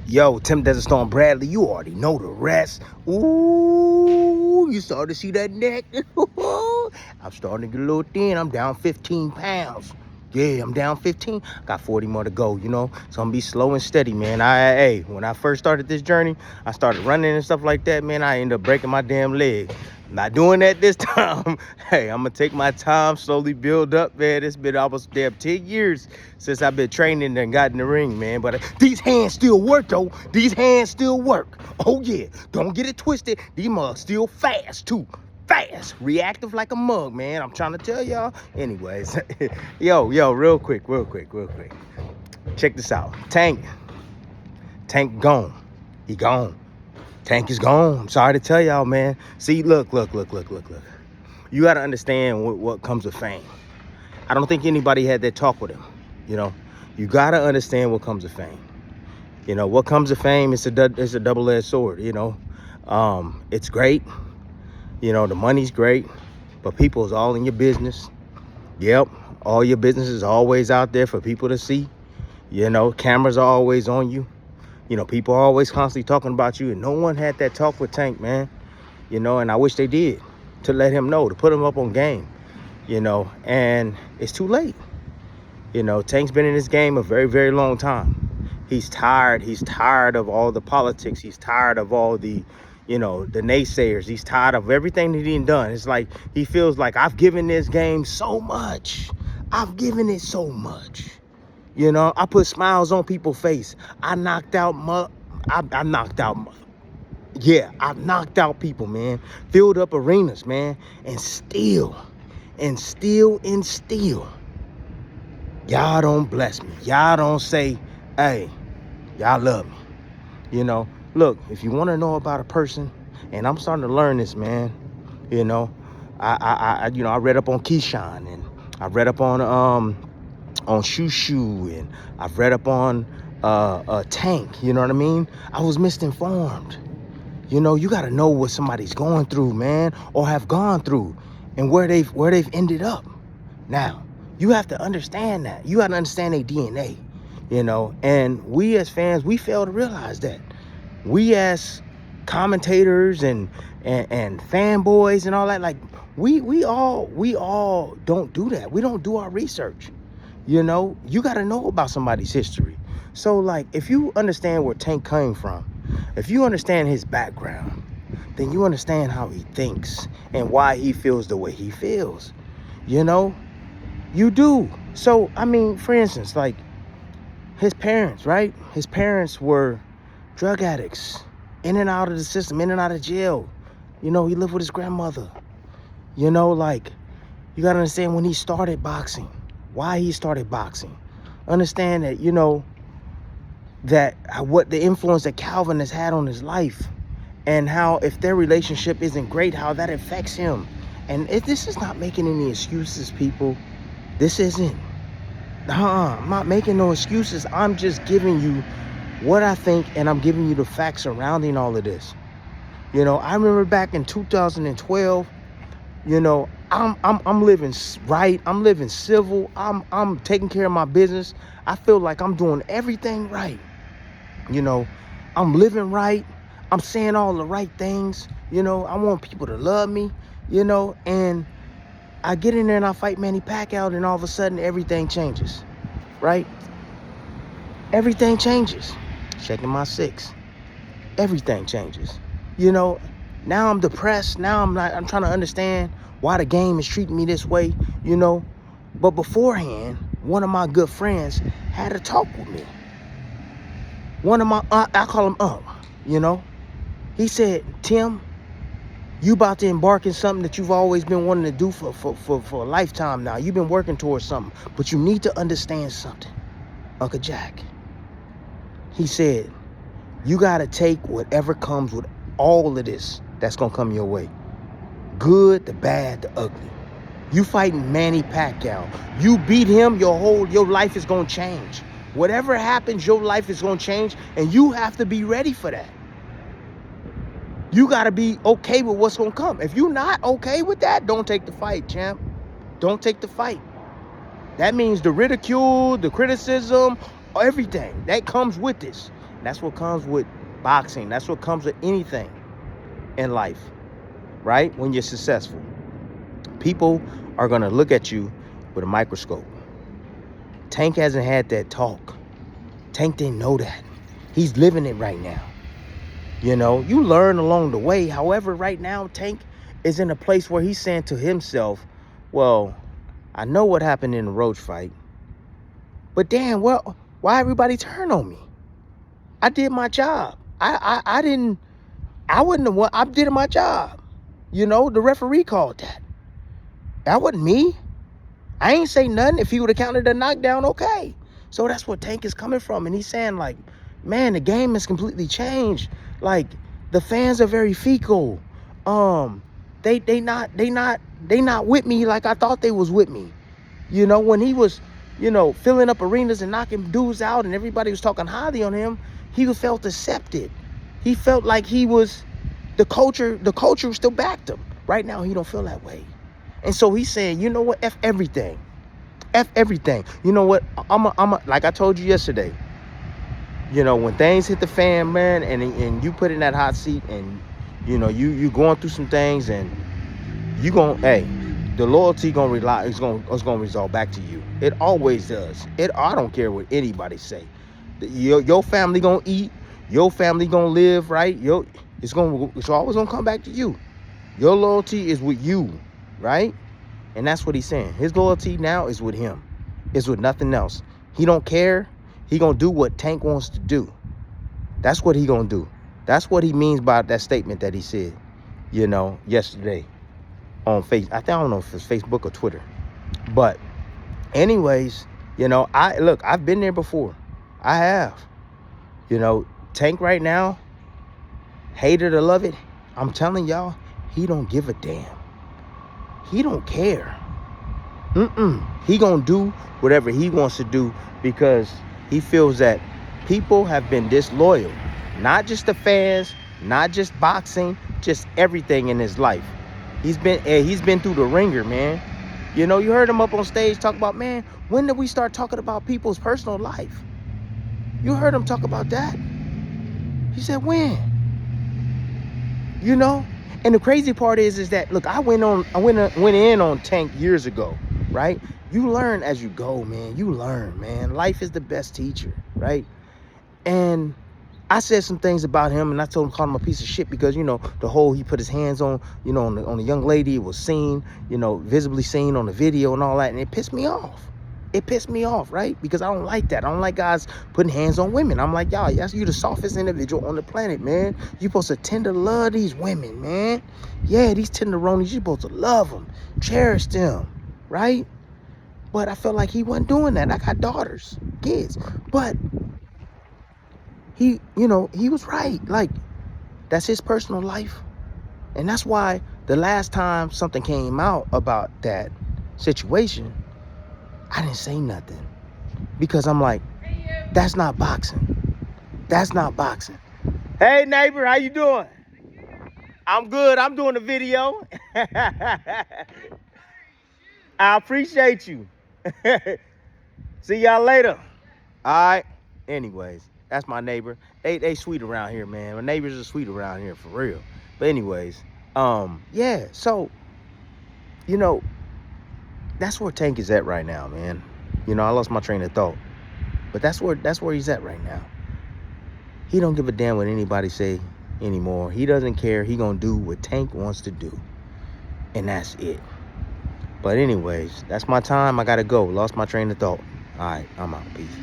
Yo, Tim Desert Storm Bradley, you already know the rest. Ooh, you starting to see that neck? I'm starting to get a little thin. I'm down 15 pounds. Yeah, I'm down 15. Got 40 more to go, you know? So I'm gonna be slow and steady, man. Hey, when I first started this journey, I started running and stuff like that, man. I ended up breaking my damn leg. Not doing that this time. Hey, I'm gonna take my time, slowly build up, man. It's been almost damn 10 years since I've been training and got in the ring, man. But these hands still work, though. These hands still work. Oh, yeah. Don't get it twisted. These mugs still fast, too. Fast. Reactive like a mug, man. I'm trying to tell y'all. Anyways, yo, real quick. Check this out. Tank gone. He gone. Tank is gone. I'm sorry to tell y'all, man. See, look. You got to understand what comes with fame. I don't think anybody had that talk with him. You know, you got to understand what comes with fame. You know, what comes with fame is a double-edged sword, you know. It's great. You know, the money's great, but people is all in your business. Yep, all your business is always out there for people to see. You know, cameras are always on you. You know, people are always constantly talking about you, and no one had that talk with Tank, man. You know, and I wish they did, to let him know, to put him up on game, you know, and it's too late. You know, Tank's been in this game a very, very long time. He's tired of all the politics. He's tired of all the, you know, the naysayers. He's tired of everything that he's done. It's like he feels like, I've given this game so much. I've given it so much. You know, I put smiles on people's face. I knocked out I've knocked out people, man. Filled up arenas, man. And still, y'all don't bless me. Y'all don't say, hey, y'all love me. You know, look, if you want to know about a person, and I'm starting to learn this, man. You know, I read up on Keyshawn, and I read up on Shushu, and I've read up on Tank. You know what I mean? I was misinformed. You know, you got to know what somebody's going through, man, or have gone through, and where they've ended up. Now, you have to understand that. You got to understand their DNA, you know. And we as fans, we fail to realize that. We as commentators and fanboys and all that, like we all don't do that. We don't do our research. You know, you got to know about somebody's history. So, like, if you understand where Tank came from, if you understand his background, then you understand how he thinks and why he feels the way he feels. You know, you do. So, I mean, for instance, like his parents, right? His parents were drug addicts, in and out of the system, in and out of jail. You know, he lived with his grandmother. You know, like, you got to understand when he started boxing, why he started boxing. Understand that, you know, that what the influence that Calvin has had on his life, and how if their relationship isn't great, how that affects him. And if this is not making any excuses, people, this isn't. I'm not making no excuses. I'm just giving you what I think, and I'm giving you the facts surrounding all of this. You know, I remember back in 2012, you know, I'm living right. I'm living civil. I'm taking care of my business. I feel like I'm doing everything right. You know, I'm living right. I'm saying all the right things. You know, I want people to love me, you know, and I get in there and I fight Manny Pacquiao, and all of a sudden everything changes, right? Everything changes. Checking my 6. Everything changes. You know, now I'm depressed. Now I'm trying to understand why the game is treating me this way, you know. But beforehand, one of my good friends had a talk with me. One of my, I call him you know. He said, Tim, you about to embark in something that you've always been wanting to do for a lifetime now. You've been working towards something, but you need to understand something, Uncle Jack. He said, you got to take whatever comes with all of this that's going to come your way. Good, the bad, the ugly. You fighting Manny Pacquiao. You beat him, your life is going to change. Whatever happens, your life is going to change, and you have to be ready for that. You got to be okay with what's going to come. If you're not okay with that, don't take the fight, champ. Don't take the fight. That means the ridicule, the criticism, everything that comes with this. That's what comes with boxing. That's what comes with anything in life, right? When you're successful, people are going to look at you with a microscope. Tank hasn't had that talk. Tank didn't know that. He's living it right now. You know, you learn along the way. However, right now, Tank is in a place where he's saying to himself, well, I know what happened in the Roach fight, but damn, well, why everybody turn on me? I did my job. I wouldn't have won. I did my job. You know, the referee called that. That wasn't me. I ain't say nothing. If he would have counted the knockdown, okay. So that's what Tank is coming from. And he's saying, like, man, the game has completely changed. Like, the fans are very fecal. They not with me like I thought they was with me. You know, when he was, you know, filling up arenas and knocking dudes out and everybody was talking highly on him, he felt accepted. He felt like he was, the culture still backed him. Right now, he don't feel that way. And so he's saying, you know what, F everything. F everything. You know what, I'm like I told you yesterday, you know, when things hit the fan, man, and you put in that hot seat and, you know, you going through some things and you hey, the loyalty it's gonna resolve back to you. It always does. I don't care what anybody say. Your family gonna eat, your family gonna live, right? It's always gonna come back to you. Your loyalty is with you, right? And that's what he's saying. His loyalty now is with him. It's with nothing else. He don't care. He gonna do what Tank wants to do. That's what he gonna do. That's what he means by that statement that he said, you know, yesterday on I don't know if it's Facebook or Twitter. But anyways, you know, I've been there before. I have. You know, Tank right now, hate it or love it, I'm telling y'all, he don't give a damn. He don't care. He gonna do whatever he wants to do because he feels that people have been disloyal. Not just the fans, not just boxing, just everything in his life. He's been through the ringer, man. You know, you heard him up on stage talk about, man, when did we start talking about people's personal life? You heard him talk about that. He said, when? You know? And the crazy part is that, look, I went in on Tank years ago, right? You learn as you go, man. You learn, man. Life is the best teacher, right? And I said some things about him, and I told him, called him a piece of shit because, you know, the whole he put his hands on, you know, on the young lady. It was seen, you know, visibly seen on the video and all that, and it pissed me off. It pissed me off, right? Because I don't like that. I don't like guys putting hands on women. I'm like, y'all, you the softest individual on the planet, man. You supposed to tend to love these women, man. Yeah, these tenderonis, you supposed to love them, cherish them, right? But I felt like he wasn't doing that. I got daughters, kids. But he, you know, he was right. Like, that's his personal life. And that's why the last time something came out about that situation, I didn't say nothing. Because I'm like, that's not boxing. That's not boxing. Hey, neighbor, how you doing? I'm good. I'm doing a video. I appreciate you. See y'all later. All right. Anyways, that's my neighbor. They sweet around here, man. My neighbors are sweet around here, for real. But anyways, yeah. So, you know, that's where Tank is at right now, man. You know, I lost my train of thought. But that's where he's at right now. He don't give a damn what anybody say anymore. He doesn't care. He gonna do what Tank wants to do. And that's it. But anyways, that's my time. I gotta go. Lost my train of thought. All right, I'm out. Peace.